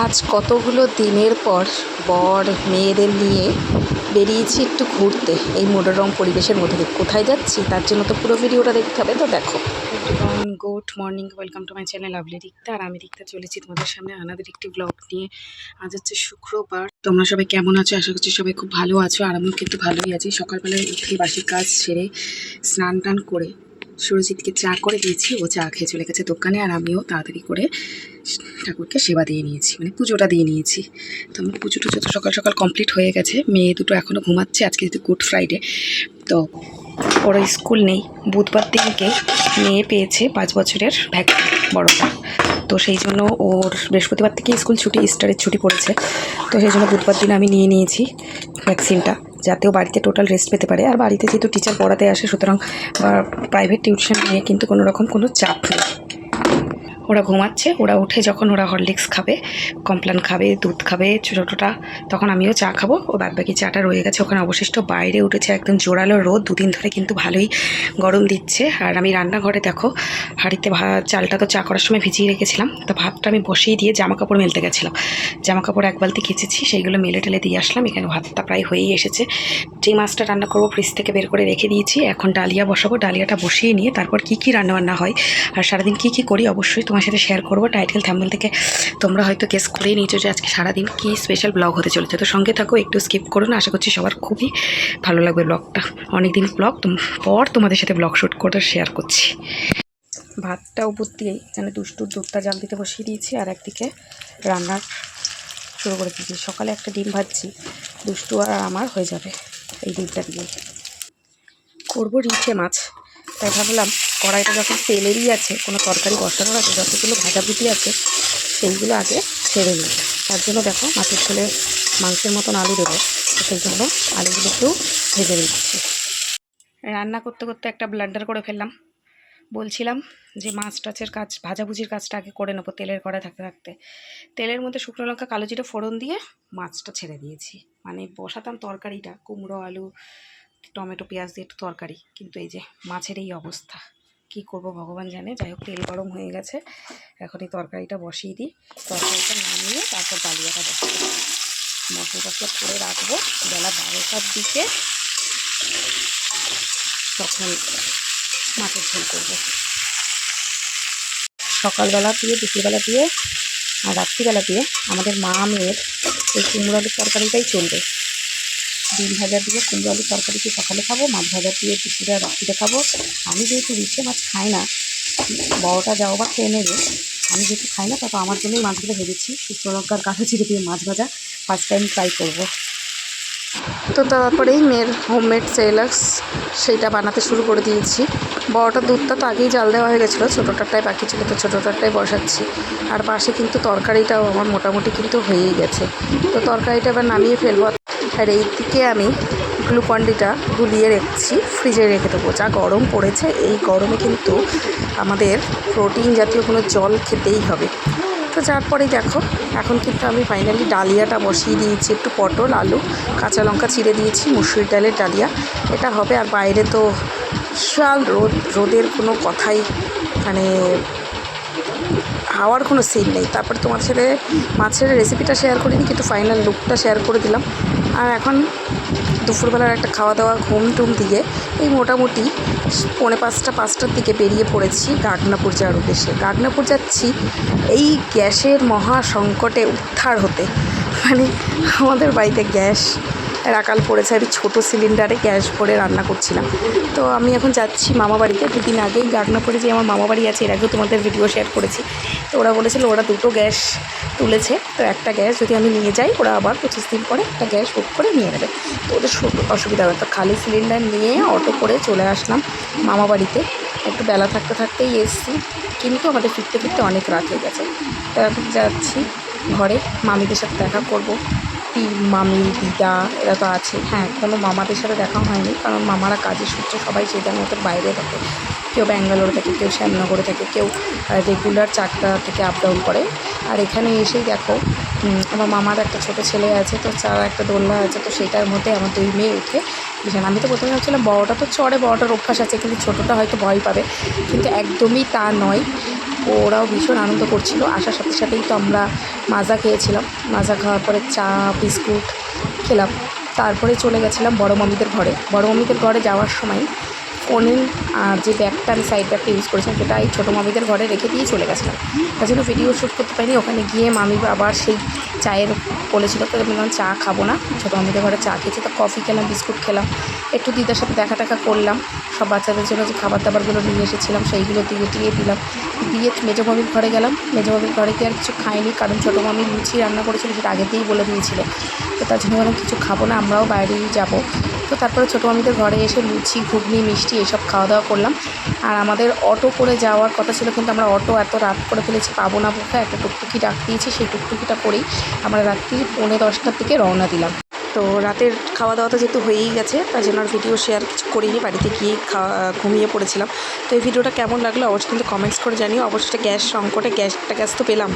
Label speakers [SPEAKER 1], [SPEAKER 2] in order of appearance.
[SPEAKER 1] আজ কতগুলো দিনের পর বর মেয়েদের নিয়ে বেরিয়েছি একটু ঘুরতে এই মনোরম পরিবেশের মধ্যে দিয়ে। কোথায় যাচ্ছি তার জন্য তো পুরো ভিডিওটা দেখতে হবে, তো দেখো। Good morning, welcome to my channel lovely Rikta. আর আমি রিক্তা চলেছি তোমাদের সামনে আনাদের একটি ব্লগ নিয়ে। আজ হচ্ছে শুক্রবার। তোমরা সবাই কেমন আছো? আশা করছি সবাই খুব ভালো আছো, আর আমিও কিন্তু ভালোই আছি। সকালবেলায় উঠে বাসি কাজ সেরে স্নান টান করে সুরজিৎকে চা করে দিয়েছি, ও চা খেয়ে চলে গেছে দোকানে, আর আমিও তাড়াতাড়ি করে ঠাকুরকে সেবা দিয়ে নিয়েছি, মানে পুজোটা দিয়ে নিয়েছি। তো আমার পুজো টুজো তো সকাল সকাল কমপ্লিট হয়ে গেছে। মেয়ে দুটো এখনও ঘুমাচ্ছে, আজকে যেহেতু গুড ফ্রাইডে, তো ওরা স্কুল নেই। বুধবার দিনকে মেয়ে পেয়েছে 5 বছরের ভ্যাকসিন, বড়টা। তো সেই জন্য ওর বৃহস্পতিবার থেকে স্কুল ছুটি, ইস্টারের ছুটি পড়েছে। তো সেই জন্য বুধবার দিন আমি নিয়ে নিয়েছি ভ্যাকসিনটা, যাতেও বাড়িতে টোটাল রেস্ট পেতে পারে। আর বাড়িতে যেহেতু টিচার পড়াতে আসে, সুতরাং প্রাইভেট টিউশন নিয়ে কিন্তু কোনো রকম কোনো চাপ নেই। ওরা ঘুমাচ্ছে, ওরা উঠে যখন ওরা হরলিক্স খাবে, কমপ্লান খাবে, দুধ খাবে ছোটোটা, তখন আমিও চা খাবো। ও বাদবাকি চাটা রয়ে গেছে ওখানে অবশিষ্ট। বাইরে উঠেছে একদম জোরালো রোদ, দুদিন ধরে কিন্তু ভালোই গরম দিচ্ছে। আর আমি রান্নাঘরে দেখো হাঁড়িতে চালটা তো চা করার সময় ভিজিয়ে রেখেছিলাম, তো ভাতটা আমি বসিয়ে দিয়ে জামা কাপড় মেলতে গেছিলাম। জামা কাপড় এক বালতি কেচেছি, সেইগুলো মেলে টেলে দিয়ে আসলাম। এখানে ভাতটা প্রায় হয়েই এসেছে। যে মাছটা রান্না করবো ফ্রিজ থেকে বের করে রেখে দিয়েছি। এখন ডালিয়া বসাবো, ডালিয়াটা বসিয়ে নিয়ে তারপর কী কী রান্নাবান্না হয় আর সারাদিন কী কী করি অবশ্যই তোমার সাথে শেয়ার করবো। টাইটেল থাম্বনেল থেকে তোমরা হয়তো গেস করেই নিয়েছো যে আজকে সারাদিন কী স্পেশাল ব্লগ হতে চলেছে। তো সঙ্গে থাকো, একটু স্কিপ করো না, আশা করছি সবার খুবই ভালো লাগবে ব্লগটা। অনেকদিন ব্লগ পর তোমাদের সাথে ব্লগ শ্যুট করে শেয়ার করছি। ভাতটা উপর দিয়েই মানে দুষ্টুর দুধটা জাল দিতে বসিয়ে দিয়েছি, আর একদিকে রান্নার শুরু করে দিয়েছি। সকালে একটা ডিম ভাজছি, দুষ্টু আর আমার হয়ে যাবে এই ডিমটা দিয়ে। করবো রিচে মাছ, তাই ভাবলাম কড়াইটা যখন তেলেরই আছে, কোনো তরকারি বসানোর আছে, যতগুলো ভাজাভুজি আছে সেইগুলো আগে ছেড়ে নিই। তার জন্য দেখো মাছের ঝোলে মাংসের মতন আলু দেবো, তো সেই জন্য আলুগুলোকেও ভেজে নিচ্ছি। রান্না করতে করতে একটা ব্লান্ডার করে ফেললাম। বলছিলাম যে মাছ টাছের কাজ, ভাজাভুজির কাজটা আগে করে নেবো তেলের কড়াই থাকতে থাকতে। তেলের মধ্যে শুকনো লঙ্কা কালো জিরে ফোড়ন দিয়ে মাছটা ছেড়ে দিয়েছি। মানে বসাতাম তরকারিটা, কুমড়ো আলু টমেটো পেঁয়াজ দিয়ে একটু তরকারি, কিন্তু এই যে মাছের এই অবস্থা, কি করব ভগবান জানে। যাই হোক, তেল গরম হয়ে গেছে, এখন এই তরকারিটা বসিয়ে দিই। তরকারিটা নামিয়ে তারপর ডালিয়াটা বসিয়ে দিই। মশলা টসলা করে রাখবো, বেলা 12টার দিকে তখন মাছের ঝোল করবো। সকালবেলা দিয়ে, দুপুরবেলা দিয়ে আর রাত্রিবেলা দিয়ে আমাদের মা মেয়ের এই কুমড়ো আলুর তরকারিটাই চলবে। ডিম ভাজা দিয়ে কুমড়ো আলুর তরকারিকে সকালে খাবো, মাছ ভাজা দিয়ে দুপুরে আর রাত্রিতে খাবো। আমি যেহেতু রিচে মাছ খাই না, বড়টা যাও বা খেয়ে নেবে, আমি যেহেতু খাই না, তারপর আমার জন্যই মাছগুলো ভেজেছি। শুকনো লঙ্কার কাঁচা চিড়ে দিয়ে মাছ ভাজা ফার্স্ট টাইম ট্রাই করবো। তো তারপরেই মেয়ের হোমমেড সেরেলাক্স সেইটা বানাতে শুরু করে দিয়েছি। বড়টার দুধটা তো আগেই জাল দেওয়া হয়ে গেছিলো, ছোটোটারটাই বাকি ছিল, তো ছোটোটারটাই বসাচ্ছি। আর পাশে কিন্তু তরকারিটাও আমার মোটামুটি কিন্তু হয়েই গেছে, তো তরকারিটা এবার নামিয়ে ফেলবো। আর এই দিকে আমি গ্লুকন্ডিটা গুলিয়ে রেখেছি, ফ্রিজে রেখে দেবো। যা গরম পড়েছে, এই গরমে কিন্তু আমাদের প্রোটিন জাতীয় কোনো জল খেতেই হবে। তো তারপরেই দেখো এখন কিন্তু আমি ফাইনালি ডালিয়াটা বসিয়ে দিয়েছি। একটু পটল, আলু, কাঁচা লঙ্কা চিড়ে দিয়েছি, মুসুরির ডালের ডালিয়া এটা হবে। আর বাইরে তো বিশাল রোদ, রোদের কোনো কথাই মানে হাওয়ার কোনো সিন নেই। তারপরে তোমার সাথে মাছের রেসিপিটা শেয়ার করিনি, কিন্তু ফাইনাল লুকটা শেয়ার করে দিলাম। আর এখন দুপুরবেলার একটা খাওয়া দাওয়া ঘুম টুম দিয়ে এই মোটামুটি 4:45-5টার দিকে বেরিয়ে পড়েছি গাগনাপুর যাওয়ার উদ্দেশ্যে। গাগনাপুর যাচ্ছি এই গ্যাসের মহা সংকটে উদ্ধার হতে। মানে আমাদের বাড়িতে গ্যাস রাকাল পড়েছে, আমি ছোটো সিলিন্ডারে গ্যাস ভরে রান্না করছিলাম। তো আমি এখন যাচ্ছি মামা বাড়িতে। দুদিন আগেই গাগনাপুরে যে আমার মামা বাড়ি আছে, এর আগেও তোমাদের ভিডিও শেয়ার করেছি। তো ওরা বলেছিল ওরা 2টো গ্যাস তুলেছে, তো একটা গ্যাস যদি আমি নিয়ে যাই, ওরা আবার 25 দিন পরে একটা গ্যাস বুক করে নিয়ে নেবে। তো ওদের অসুবিধা হবে। তো খালি সিলিন্ডার নিয়ে অটো করে চলে আসলাম মামা বাড়িতে। একটু বেলা থাকতে থাকতেই এসছি, কিন্তু আমাদের ফিরতে ফিরতে অনেক রাত হয়ে গেছে। তো এখন যাচ্ছি ঘরে, মামিদের সাথে দেখা করব। মামি, দিদা এরা তো আছে। হ্যাঁ, কোনো মামাদের সাথে দেখা হয়নি, কারণ মামারা কাজের সূত্রে সবাই সেটার মতো বাইরে থাকে। কেউ ব্যাঙ্গালোরে থাকে, কেউ শ্যামনগরে থাকে, কেউ রেগুলার 4টা থেকে আপ ডাউন করে। আর এখানে এসেই দেখো আমার মামার একটা ছোটো ছেলে আছে, তো তার একটা দোলনা আছে, তো সেটার মধ্যে আমার 2 মেয়ে উঠে বিছানা। আমি তো প্রথমে ভাবছিলাম বড়টা তো চড়ে, বড়টার অভ্যাস আছে, কিন্তু ছোটোটা হয়তো ভয় পাবে, কিন্তু একদমই তা নয়। ওরাও ভীষণ আনন্দ করছিল। আসার সাথে সাথেই তো আমরা মাজা খেয়েছিলাম, মাজা খাওয়ার পরে চা বিস্কুট খেলাম। তারপরে চলে গেছিলাম বড় মামিদের ঘরে। বড় মামিদের ঘরে যাওয়ার সময় ফোনের যে ব্যাগটা আমি সাইড ব্যাগটা ইউজ করেছিলাম সেটা এই ছোটো মামিদের ঘরে রেখে দিয়ে চলে গেছিলাম। তার জন্য ভিডিও শ্যুট করতে পারিনি। ওখানে গিয়ে মামি আবার সেই চায়ের বলেছিল, তো আমি বললাম চা খাবো না, ছোটো মামিদের ঘরে চা খেয়েছি, তো কফি খেলাম, বিস্কুট খেলাম, একটু দিদার সাথে দেখা টাকা করলাম। সব বাচ্চাদের জন্য যে খাবার দাবারগুলো নিয়ে এসেছিলাম সেইগুলো দিয়ে দিলাম। দিয়ে মেজো মামির ঘরে গেলাম। মেজো মামির ঘরে গিয়ে আর কিছু খাইনি, কারণ ছোটো মামি লুচি রান্না করেছিল, সেটা আগেতেই বলে দিয়েছিল। তো তার জন্য বললাম কিছু খাবো না, আমরাও বাইরেই যাবো। তো তারপরে ছোটো মামিদের ঘরে এসে লুচি ঘুগনি মিষ্টি এইসব খাওয়া দাওয়া করলাম। আর আমাদের অটো করে যাওয়ার কথা ছিল, কিন্তু আমরা অটো এত রাত করে ফেলেছি, পাবো না বোধহয়। একটা টুকটুকি ডাক দিয়েছি, সেই টুকটুকিটা করেই আমরা রাত্রি 9:30টার দিকে রওনা দিলাম। তো রাতের খাওয়া দাওয়াটা যেহেতু হয়েই গেছে, তাই জন্য আর ভিডিও শেয়ার কিছু করিনি, বাড়িতে গিয়ে ঘুমিয়ে পড়েছিলাম। তো এই ভিডিওটা কেমন লাগলো অবশ্যই কিন্তু কমেন্টস করে জানিও। অবশ্যই গ্যাস সংকটে গ্যাস তো পেলাম।